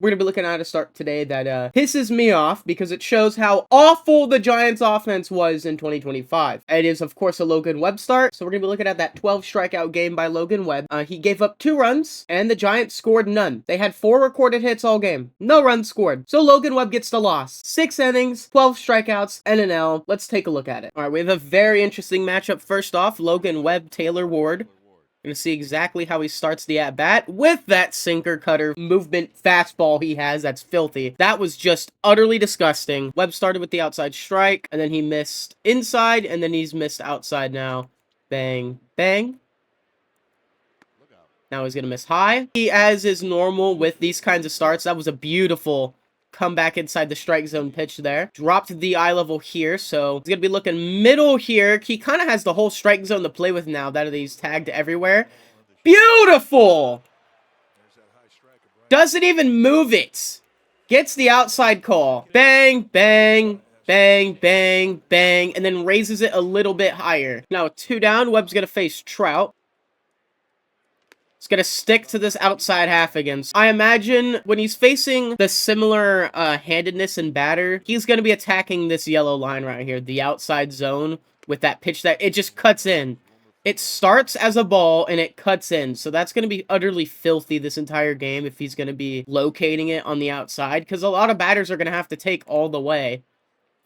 We're going to be looking at a start today that pisses me off because it shows how awful the Giants offense was in 2025. It is, of course, a Logan Webb start. So we're going to be looking at that 12 strikeout game by Logan Webb. He gave up 2 runs and the Giants scored none. They had 4 recorded hits all game. No runs scored. So Logan Webb gets the loss. 6 innings, 12 strikeouts, and an L. Let's take a look at it. All right, we have a very interesting matchup. First off, Logan Webb, Taylor Ward. Going to see exactly how he starts the at-bat with that sinker cutter movement fastball he has. That's filthy. That was just utterly disgusting. Webb started with the outside strike, and then he missed inside, and then he's missed outside now. Bang, bang. Now he's going to miss high. He, as is normal with these kinds of starts, that was a beautiful come back inside the strike zone pitch there. Dropped the eye level here, so he's going to be looking middle here. He kind of has the whole strike zone to play with now that he's tagged everywhere. Beautiful! Doesn't even move it. Gets the outside call. Bang, bang, bang, bang, bang, and then raises it a little bit higher. Now 2 down, Webb's going to face Trout. He's going to stick to this outside half again. I imagine when he's facing the similar handedness and batter, he's going to be attacking this yellow line right here, the outside zone, with that pitch that it just cuts in. It starts as a ball and it cuts in. So that's going to be utterly filthy this entire game if he's going to be locating it on the outside, because a lot of batters are going to have to take all the way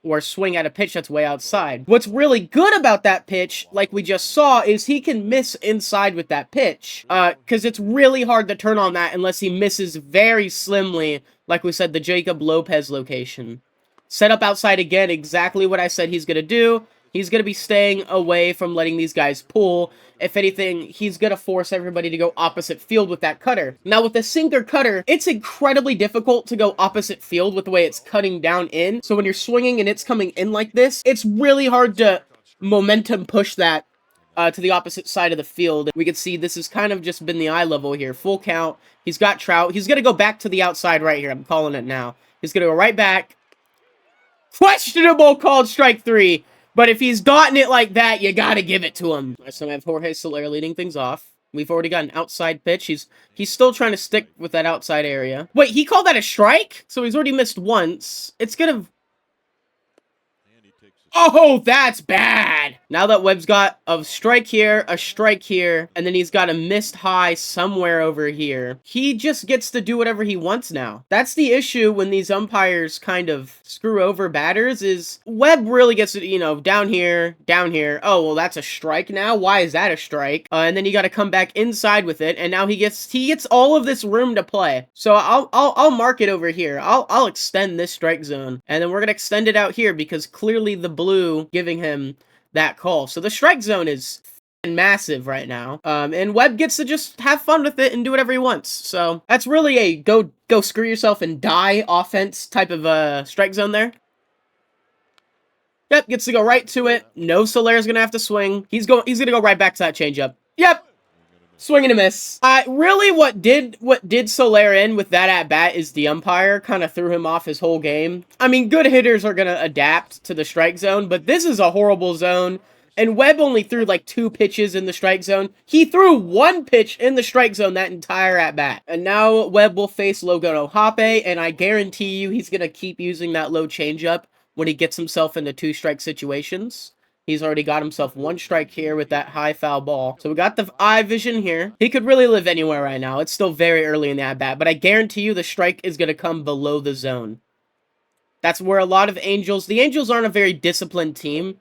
or swing at a pitch that's way outside. What's really good about that pitch, like we just saw, is he can miss inside with that pitch. Because it's really hard to turn on that unless he misses very slimly, like we said, the Jacob Lopez location. Set up outside again, exactly what I said he's going to do. He's going to be staying away from letting these guys pull. If anything, he's going to force everybody to go opposite field with that cutter. Now, with the sinker cutter, it's incredibly difficult to go opposite field with the way it's cutting down in. So when you're swinging and it's coming in like this, it's really hard to momentum push that to the opposite side of the field. We can see this has kind of just been the eye level here. Full count. He's got Trout. He's going to go back to the outside right here. I'm calling it now. He's going to go right back. Questionable called strike 3. But if he's gotten it like that, you gotta give it to him. So I have Jorge Soler leading things off. We've already got an outside pitch. He's still trying to stick with that outside area. Wait, he called that a strike? So he's already missed once. It's gonna... Oh, that's bad! Now that Webb's got a strike here, and then he's got a missed high somewhere over here, he just gets to do whatever he wants now. That's the issue when these umpires kind of screw over batters, is Webb really gets to, you know, down here. Oh, well, that's a strike now? Why is that a strike? And then you got to come back inside with it, and now he gets all of this room to play. So I'll mark it over here. I'll extend this strike zone, and then we're gonna extend it out here because clearly the blue giving him that call. So the strike zone is massive right now. And Webb gets to just have fun with it and do whatever he wants. So that's really a go screw yourself and die offense type of strike zone there. Yep, gets to go right to it. No Soler's gonna have to swing. He's gonna go right back to that changeup. Yep. Swing and a miss. Really what did Soler in with that at-bat is the umpire kind of threw him off his whole game. I mean, good hitters are going to adapt to the strike zone, but this is a horrible zone. And Webb only threw like 2 pitches in the strike zone. He threw 1 pitch in the strike zone that entire at-bat. And now Webb will face Logan Ohape, and I guarantee you he's going to keep using that low changeup when he gets himself into 2-strike situations. He's already got himself 1 strike here with that high foul ball. So we got the eye vision here. He could really live anywhere right now. It's still very early in the at-bat, but I guarantee you the strike is going to come below the zone. That's where a lot of the Angels aren't a very disciplined team.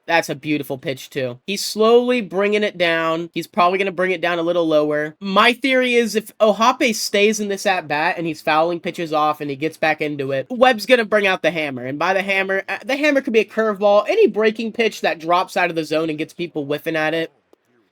That's a beautiful pitch, too. He's slowly bringing it down. He's probably going to bring it down a little lower. My theory is if Ohape stays in this at-bat and he's fouling pitches off and he gets back into it, Webb's going to bring out the hammer. And by the hammer could be a curveball, any breaking pitch that drops out of the zone and gets people whiffing at it.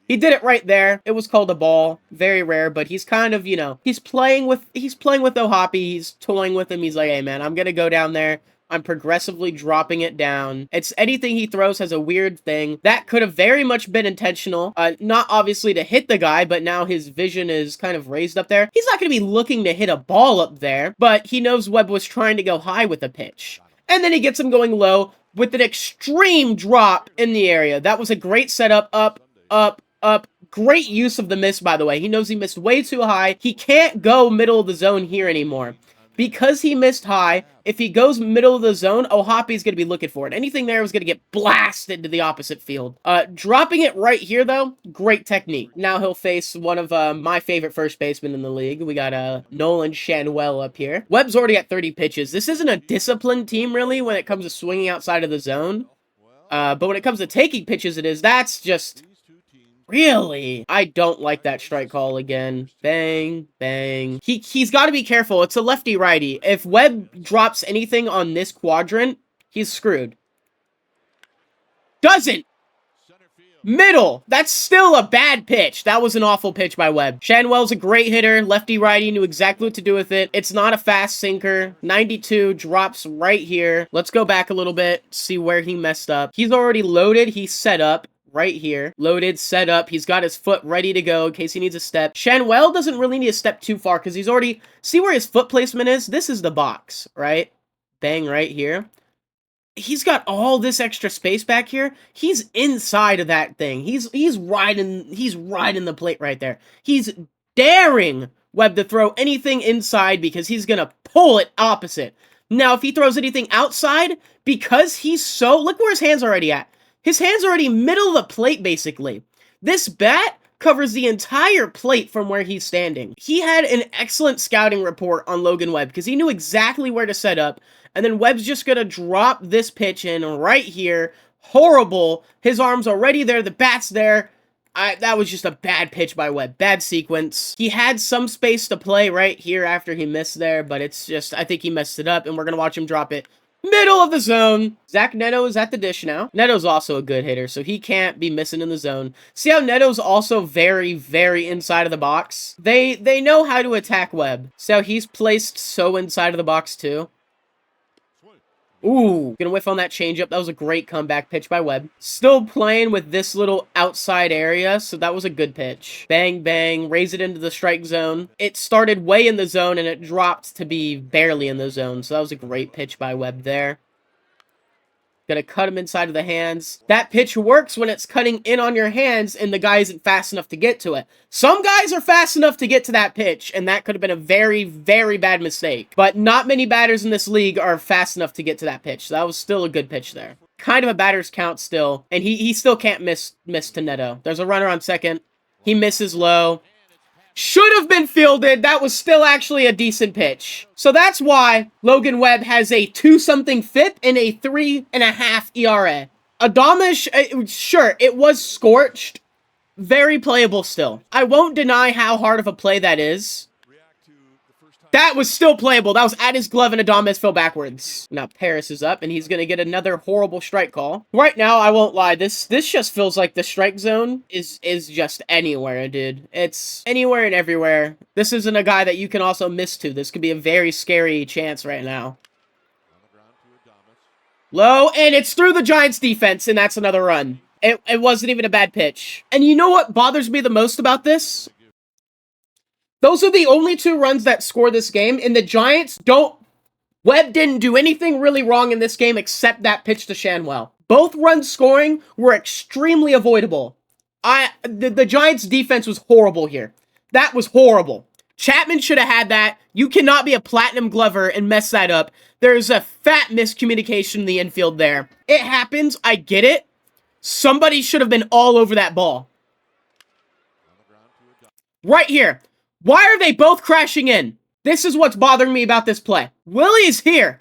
He did it right there. It was called a ball. Very rare, but he's kind of, you know, he's playing with Ohape. He's toying with him. He's like, hey, man, I'm going to go down there. I'm progressively dropping it down. It's anything he throws has a weird thing. That could have very much been intentional. Not obviously to hit the guy, but now his vision is kind of raised up there. He's not going to be looking to hit a ball up there, but he knows Webb was trying to go high with a pitch. And then he gets him going low with an extreme drop in the area. That was a great setup. Up, up, up. Great use of the miss, by the way. He knows he missed way too high. He can't go middle of the zone here anymore. because he missed high, if he goes middle of the zone, Ohapi's going to be looking for it. Anything there was going to get blasted to the opposite field. Dropping it right here, though, great technique. Now he'll face one of my favorite first basemen in the league. We got Nolan Shanwell up here. Webb's already at 30 pitches. This isn't a disciplined team, really, when it comes to swinging outside of the zone. But when it comes to taking pitches, it is. That's just... Really? I don't like that strike call again. Bang, bang. He's got to be careful. It's a lefty-righty. If Webb drops anything on this quadrant, he's screwed. Doesn't! Middle! That's still a bad pitch. That was an awful pitch by Webb. Shanwell's a great hitter. Lefty-righty, knew exactly what to do with it. It's not a fast sinker. 92 drops right here. Let's go back a little bit, see where he messed up. He's already loaded. He's set up. Right here. Loaded, set up. He's got his foot ready to go in case he needs a step. Shanwell doesn't really need to step too far because he's already... See where his foot placement is? This is the box, right? Bang right here. He's got all this extra space back here. He's inside of that thing. He's riding the plate right there. He's daring Webb to throw anything inside because he's going to pull it opposite. Now, if he throws anything outside, because he's so... Look where his hand's already at. His hand's already middle of the plate, basically. This bat covers the entire plate from where he's standing. He had an excellent scouting report on Logan Webb because he knew exactly where to set up. And then Webb's just going to drop this pitch in right here. Horrible. His arm's already there. The bat's there. That was just a bad pitch by Webb. Bad sequence. He had some space to play right here after he missed there, but it's just, I think he messed it up, and we're going to watch him drop it. Middle of the zone. Zach Neto is at the dish now. Neto's also a good hitter, so he can't be missing in the zone. See how Neto's also very, very inside of the box? They know how to attack Webb. See how he's placed so inside of the box, too? Ooh, gonna whiff on that changeup. That was a great comeback pitch by Webb. Still playing with this little outside area, so that was a good pitch. Bang, bang, raise it into the strike zone. It started way in the zone, and it dropped to be barely in the zone, so that was a great pitch by Webb there. Gonna cut him inside of the hands. That pitch works when it's cutting in on your hands and the guy isn't fast enough to get to it. Some guys are fast enough to get to that pitch, and that could have been a very, very bad mistake. But not many batters in this league are fast enough to get to that pitch. So that was still a good pitch there. Kind of a batter's count still, and he still can't miss to Neto. There's a runner on second. He misses low. Should have been fielded. That was still actually a decent pitch. So that's why Logan Webb has a 2-something FIP and a 3.5 ERA. Adames, sure, it was scorched. Very playable still. I won't deny how hard of a play that is. That was still playable. That was at his glove, and Adames fell backwards. Now Paris is up, and he's going to get another horrible strike call. Right now, I won't lie. This just feels like the strike zone is just anywhere, dude. It's anywhere and everywhere. This isn't a guy that you can also miss to. This could be a very scary chance right now. Low, and it's through the Giants' defense, and that's another run. It wasn't even a bad pitch. And you know what bothers me the most about this? Those are the only 2 runs that score this game, and the Giants don't... Webb didn't do anything really wrong in this game except that pitch to Shanwell. Both runs scoring were extremely avoidable. The Giants' defense was horrible here. That was horrible. Chapman should have had that. You cannot be a platinum glover and mess that up. There's a fat miscommunication in the infield there. It happens. I get it. Somebody should have been all over that ball. Right here. Why are they both crashing in? This is what's bothering me about this play. Willie's here.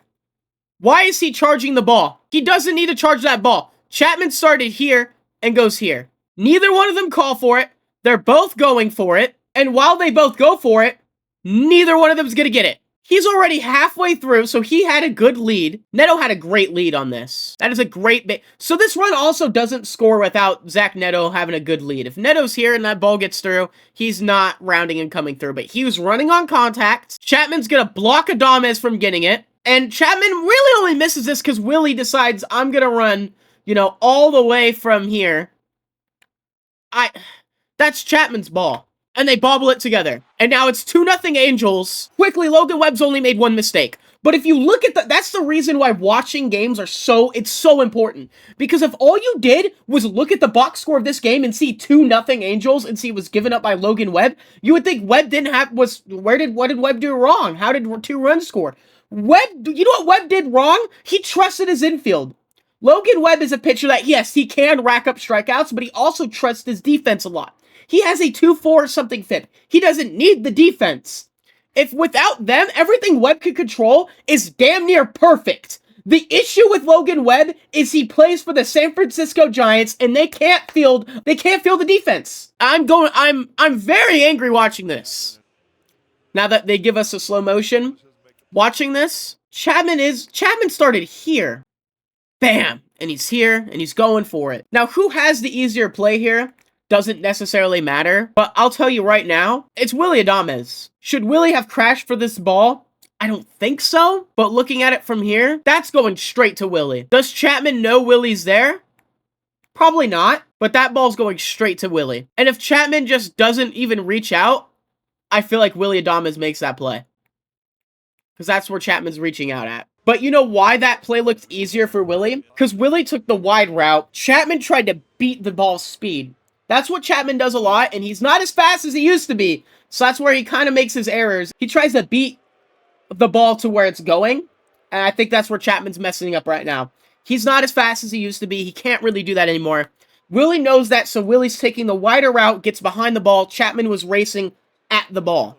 Why is he charging the ball? He doesn't need to charge that ball. Chapman started here and goes here. Neither one of them call for it. They're both going for it. And while they both go for it, neither one of them is going to get it. He's already halfway through, so he had a good lead. Neto had a great lead on this. That is a great bit. So this run also doesn't score without Zach Neto having a good lead. If Neto's here and that ball gets through, he's not rounding and coming through. But he was running on contact. Chapman's going to block Adames from getting it. And Chapman really only misses this because Willie decides, I'm going to run, you know, all the way from here. That's Chapman's ball. and they bobble it together. And now it's 2-0 Angels. Quickly, Logan Webb's only made one mistake. But if you look at that's the reason why watching games are it's so important. Because if all you did was look at the box score of this game and see 2-0 Angels and see it was given up by Logan Webb, you would think Webb didn't have, what did Webb do wrong? How did 2 runs score? Webb, you know what Webb did wrong? He trusted his infield. Logan Webb is a pitcher that, yes, he can rack up strikeouts, but he also trusts his defense a lot. He has a 2.4 something FIP. He doesn't need the defense. If without them, everything Webb could control is damn near perfect. The issue with Logan Webb is he plays for the San Francisco Giants and they can't field the defense. I'm very angry watching this. Now that they give us a slow motion, watching this, Chapman started here. Bam! And he's here, and he's going for it. Now, who has the easier play here doesn't necessarily matter, but I'll tell you right now, it's Willy Adames. Should Willy have crashed for this ball? I don't think so, but looking at it from here, that's going straight to Willy. Does Chapman know Willy's there? Probably not, but that ball's going straight to Willy. And if Chapman just doesn't even reach out, I feel like Willy Adames makes that play. Because that's where Chapman's reaching out at. But you know why that play looked easier for Willy? Because Willy took the wide route. Chapman tried to beat the ball's speed. That's what Chapman does a lot, and he's not as fast as he used to be. So that's where he kind of makes his errors. He tries to beat the ball to where it's going, and I think that's where Chapman's messing up right now. He's not as fast as he used to be. He can't really do that anymore. Willy knows that, so Willy's taking the wider route, gets behind the ball. Chapman was racing at the ball.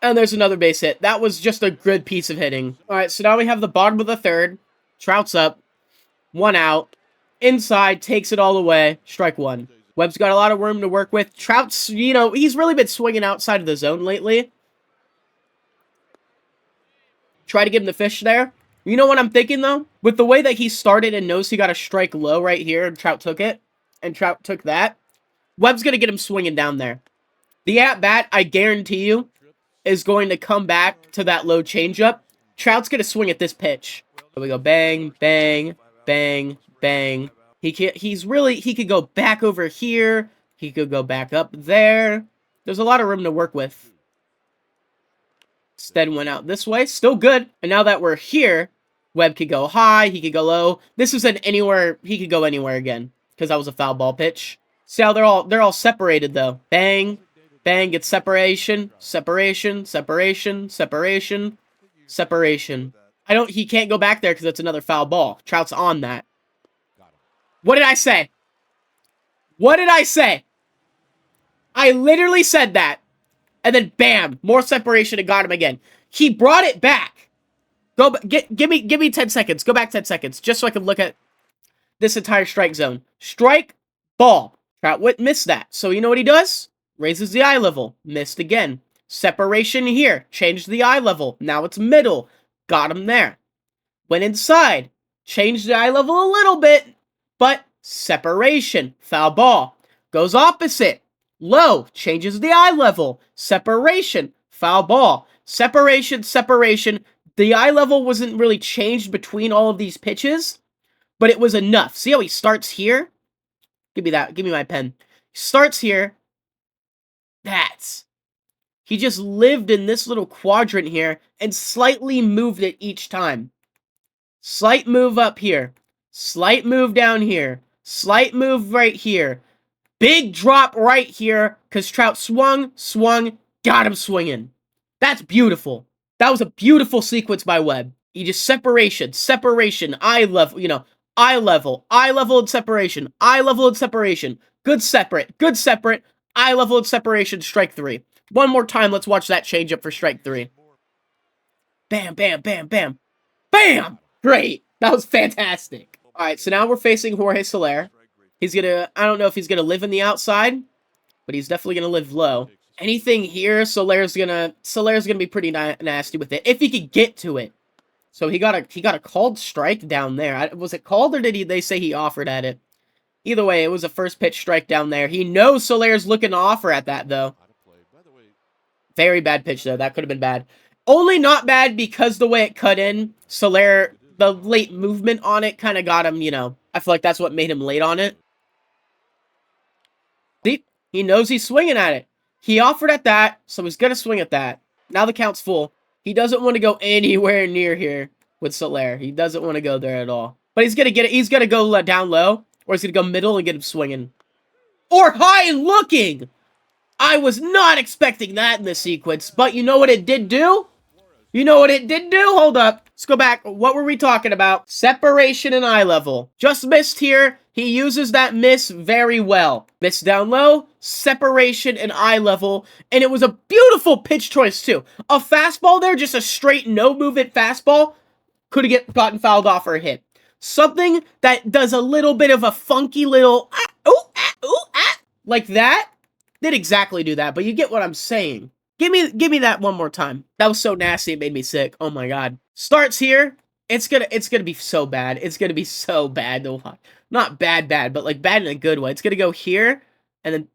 And there's another base hit. That was just a good piece of hitting. All right, so now we have the bottom of the third. Trout's up. 1 out. Inside, takes it all away. Strike 1. Webb's got a lot of room to work with. Trout's, he's really been swinging outside of the zone lately. Try to give him the fish there. You know what I'm thinking, though? With the way that he started and knows he got a strike low right here, and Trout took it, and Trout took that, Webb's going to get him swinging down there. The at-bat, I guarantee you, is going to come back to that low changeup. Trout's going to swing at this pitch. Here we go. Bang, bang, bang, bang. He could go back over here. He could go back up there. There's a lot of room to work with. Instead went out this way. Still good. And now that we're here, Webb could go high. He could go low. This is an anywhere. He could go anywhere again because that was a foul ball pitch. See how they're all separated though. Bang. Bang, gets separation, separation, separation, separation, separation. He can't go back there because it's another foul ball. Trout's on that. What did I say? What did I say? I literally said that. And then bam, more separation and got him again. He brought it back. Give me 10 seconds. Go back 10 seconds just so I can look at this entire strike zone. Strike, ball. Trout missed that. So you know what he does? Raises the eye level. Missed again. Separation here. Changed the eye level. Now it's middle. Got him there. Went inside. Changed the eye level a little bit. But separation. Foul ball. Goes opposite. Low. Changes the eye level. Separation. Foul ball. Separation. Separation. The eye level wasn't really changed between all of these pitches. But it was enough. See how he starts here? Give me that. Give me my pen. Starts here. He just lived in this little quadrant here and slightly moved it each time. Slight move up here. Slight move down here. Slight move right here. Big drop right here because Trout swung, got him swinging. That's beautiful. That was a beautiful sequence by Webb. He just separation, eye level, eye level and separation, eye level and separation. Good separate. Eye level and separation, strike 3. One more time, let's watch that changeup for strike 3. Bam, bam, bam, bam. Bam! Great. That was fantastic. All right, so now we're facing Jorge Soler. I don't know if he's going to live in the outside, but he's definitely going to live low. Anything here, Soler's going to be pretty nasty with it, if he could get to it. So he got a called strike down there. Was it called, or did they say he offered at it? Either way, it was a first pitch strike down there. He knows Soler's looking to offer at that, though. Very bad pitch, though. That could have been bad. Only not bad because the way it cut in, Soler, the late movement on it kind of got him, I feel like that's what made him late on it. Deep. He knows he's swinging at it. He offered at that, so he's going to swing at that. Now the count's full. He doesn't want to go anywhere near here with Soler. He doesn't want to go there at all. But he's going to get it. He's going to go down low, or he's going to go middle and get him swinging. Or high and looking! I was not expecting that in this sequence, but you know what it did do? You know what it did do? Hold up. Let's go back. What were we talking about? Separation and eye level. Just missed here. He uses that miss very well. Miss down low, separation and eye level, and it was a beautiful pitch choice too. A fastball there, just a straight no-movement fastball, could have gotten fouled off or hit. Something that does a little bit of a funky little like that. Did exactly do that, but you get what I'm saying. Give me that one more time. That was so nasty, it made me sick. Oh my god. Starts here. It's gonna be so bad. It's gonna be so bad to watch. Not bad, but like bad in a good way. It's gonna go here, and then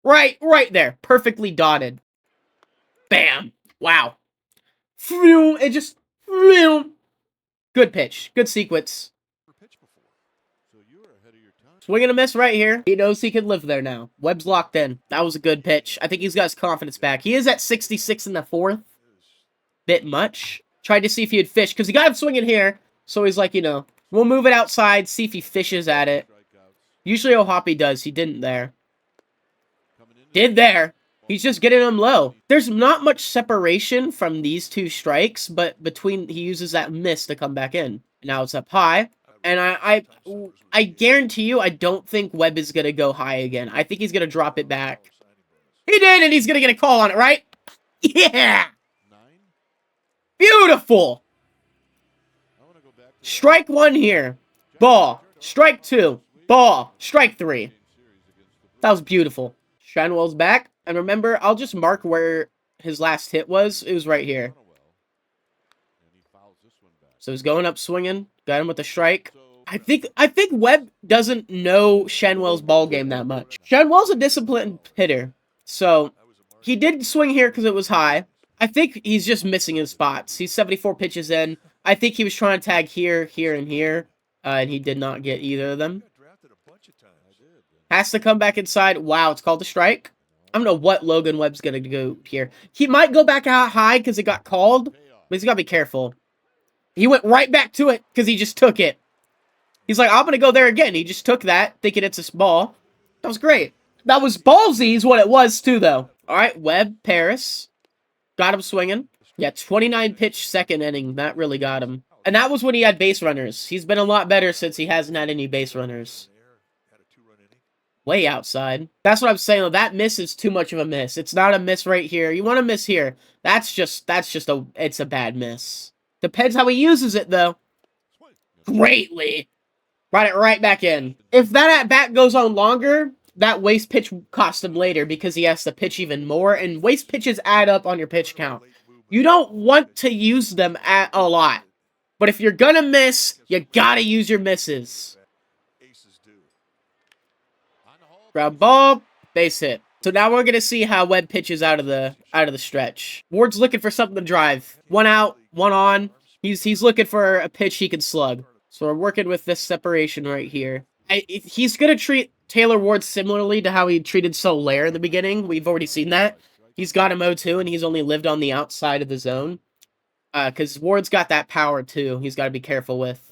right there. Perfectly dotted. Bam. Wow. It just good pitch. Good sequence. Swing and a miss right here. He knows he can live there now. Webb's locked in. That was a good pitch. I think he's got his confidence back. He is at 66 in the fourth. Bit much. Tried to see if he would fish, because he got him swinging here. So he's like, you know, we'll move it outside, see if he fishes at it. Usually O'Hoppy does. He didn't there. Did there. He's just getting them low. There's not much separation from these two strikes, but he uses that miss to come back in. Now it's up high. And I guarantee you, I don't think Webb is going to go high again. I think he's going to drop it back. He did, and he's going to get a call on it, right? Yeah! Beautiful! Strike one here. Ball. Strike two. Ball. Strike three. That was beautiful. Shanwell's back. And remember, I'll just mark where his last hit was. It was right here. So he's going up swinging. Got him with a strike. I think Webb doesn't know Shanwell's ball game that much. Shanwell's a disciplined hitter. So he did swing here because it was high. I think he's just missing his spots. He's 74 pitches in. I think he was trying to tag here, here, and here. And he did not get either of them. Has to come back inside. Wow, it's called a strike. I don't know what Logan Webb's going to go here. He might go back out high because it got called. But he's got to be careful. He went right back to it because he just took it. He's like, I'm going to go there again. He just took that, thinking it's a ball. That was great. That was ballsy is what it was too, though. All right, Webb, Paris. Got him swinging. Yeah, 29 pitch second inning. That really got him. And that was when he had base runners. He's been a lot better since he hasn't had any base runners. Way outside. That's what I'm saying, though. That miss is too much of a miss. It's not a miss right here. You want to miss here. It's a bad miss. Depends how he uses it, though. Greatly. Brought it right back in. If that at-bat goes on longer, that waste pitch cost him later because he has to pitch even more, and waste pitches add up on your pitch count. You don't want to use them a lot. But if you're gonna miss, you gotta use your misses. Ground ball, base hit. So now we're gonna see how Webb pitches out of the stretch. Ward's looking for something to drive. One out, one on. He's looking for a pitch he can slug. So we're working with this separation right here. He's gonna treat Taylor Ward similarly to how he treated Soler in the beginning. We've already seen that. He's got him 0-2, and he's only lived on the outside of the zone. Because Ward's got that power, too. He's got to be careful with.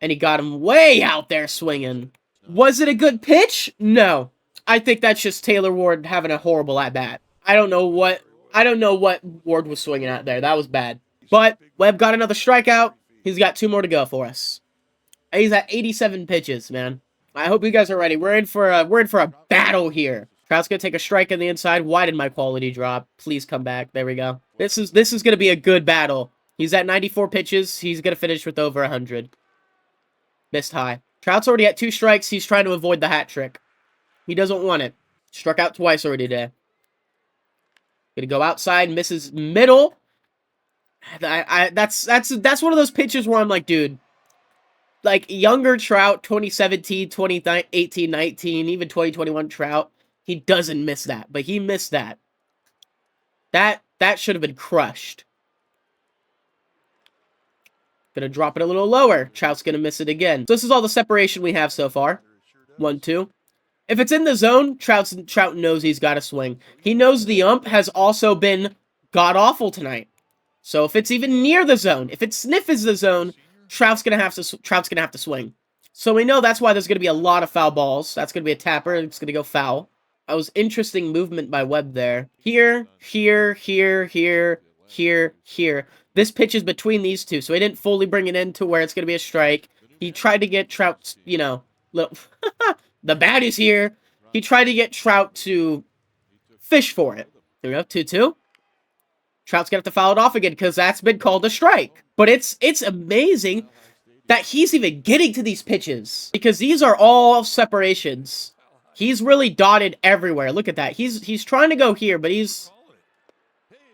And he got him way out there swinging. Was it a good pitch? No. I think that's just Taylor Ward having a horrible at-bat. I don't know what Ward was swinging at there. That was bad. But Webb got another strikeout. He's got 2 more to go for us. He's at 87 pitches, man. I hope you guys are ready. We're in for a battle here. Trout's gonna take a strike on the inside. Why did my quality drop? Please come back. There we go. This is gonna be a good battle. He's at 94 pitches. He's gonna finish with over 100. Missed high. Trout's already at 2 strikes. He's trying to avoid the hat trick. He doesn't want it. Struck out twice already today. Gonna go outside. Misses middle. That's one of those pitches where I'm like, dude. Like, younger Trout, 2017, 2018, 19, even 2021 Trout, he doesn't miss that. But he missed that. That should have been crushed. Gonna drop it a little lower. Trout's gonna miss it again. So this is all the separation we have so far. 1-2. If it's in the zone, Trout knows he's got to swing. He knows the ump has also been god-awful tonight. So if it's even near the zone, if it sniffs the zone, Trout's gonna have to swing. So we know that's why there's gonna be a lot of foul balls. That's gonna be a tapper. It's gonna go foul. That was interesting movement by Webb there. Here, here, here, here, here, here. This pitch is between these two, so he didn't fully bring it in to where it's gonna be a strike. He tried to get Trout, you know, little the bat is here. He tried to get Trout to fish for it. There we go, 2-2. Trout's gonna have to foul it off again because that's been called a strike. But it's amazing that he's even getting to these pitches because these are all separations. He's really dotted everywhere. Look at that. He's trying to go here, but he's...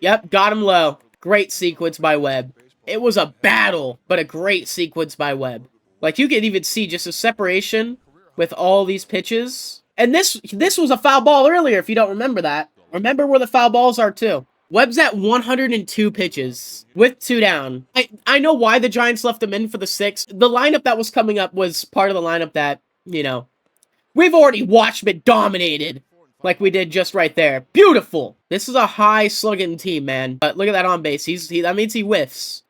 Yep, got him low. Great sequence by Webb. It was a battle, but a great sequence by Webb. Like, you can even see just a separation with all these pitches. And this was a foul ball earlier, if you don't remember that. Remember where the foul balls are, too. Webb's at 102 pitches with 2 down. I know why the Giants left him in for the 6. The lineup that was coming up was part of the lineup that, you know, we've already watched been dominated like we did just right there. Beautiful. This is a high slugging team, man. But look at that on base. That means he whiffs.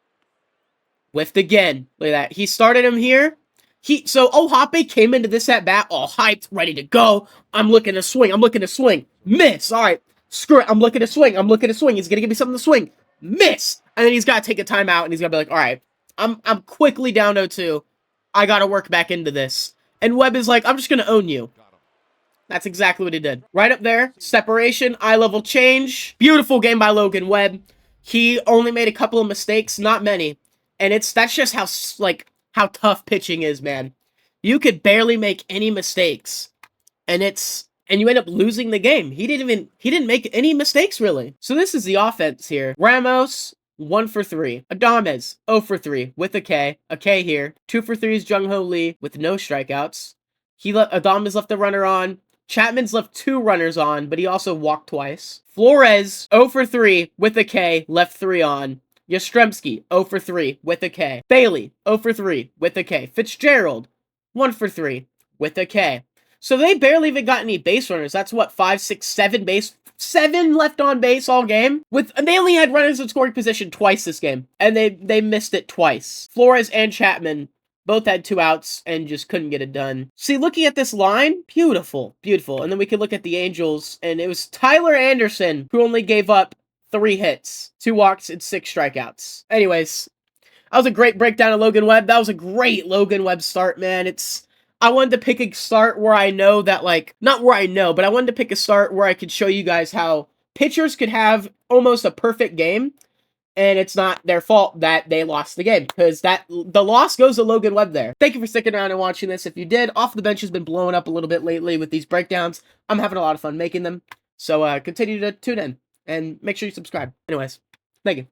Whiffed again. Look at that. He started him here. So Ohape came into this at bat all hyped, ready to go. I'm looking to swing. I'm looking to swing. Miss. All right. Screw it. I'm looking to swing. I'm looking to swing. He's going to give me something to swing. Miss. And then he's got to take a timeout, and he's going to be like, all right, I'm quickly down 0-2. I got to work back into this. And Webb is like, I'm just going to own you. That's exactly what he did. Right up there. Separation. Eye level change. Beautiful game by Logan Webb. He only made a couple of mistakes. Not many. And that's just how tough pitching is, man. You could barely make any mistakes. And you end up losing the game. He didn't make any mistakes, really. So this is the offense here. Ramos, 1 for 3. Adames, 0 for 3 with a K. A K here. 2 for 3 is Jung-Ho Lee with no strikeouts. Adames left the runner on. Chapman's left 2 runners on, but he also walked twice. Flores, 0 for 3 with a K, left 3 on. Yastrzemski, 0 for 3 with a K. Bailey, 0 for 3 with a K. Fitzgerald, 1 for 3 with a K. So they barely even got any base runners. That's what, 5, 6, 7 left on base all game. And they only had runners in scoring position twice this game. And they missed it twice. Flores and Chapman both had 2 outs and just couldn't get it done. See, looking at this line, beautiful, beautiful. And then we could look at the Angels, and it was Tyler Anderson who only gave up 3 hits, 2 walks, and 6 strikeouts. Anyways, that was a great breakdown of Logan Webb. That was a great Logan Webb start, man. I wanted to pick a start where I know that, not where I know, but I wanted to pick a start where I could show you guys how pitchers could have almost a perfect game, and it's not their fault that they lost the game, because the loss goes to Logan Webb there. Thank you for sticking around and watching this. If you did, Off the Bench has been blowing up a little bit lately with these breakdowns. I'm having a lot of fun making them, so continue to tune in, and make sure you subscribe. Anyways, thank you.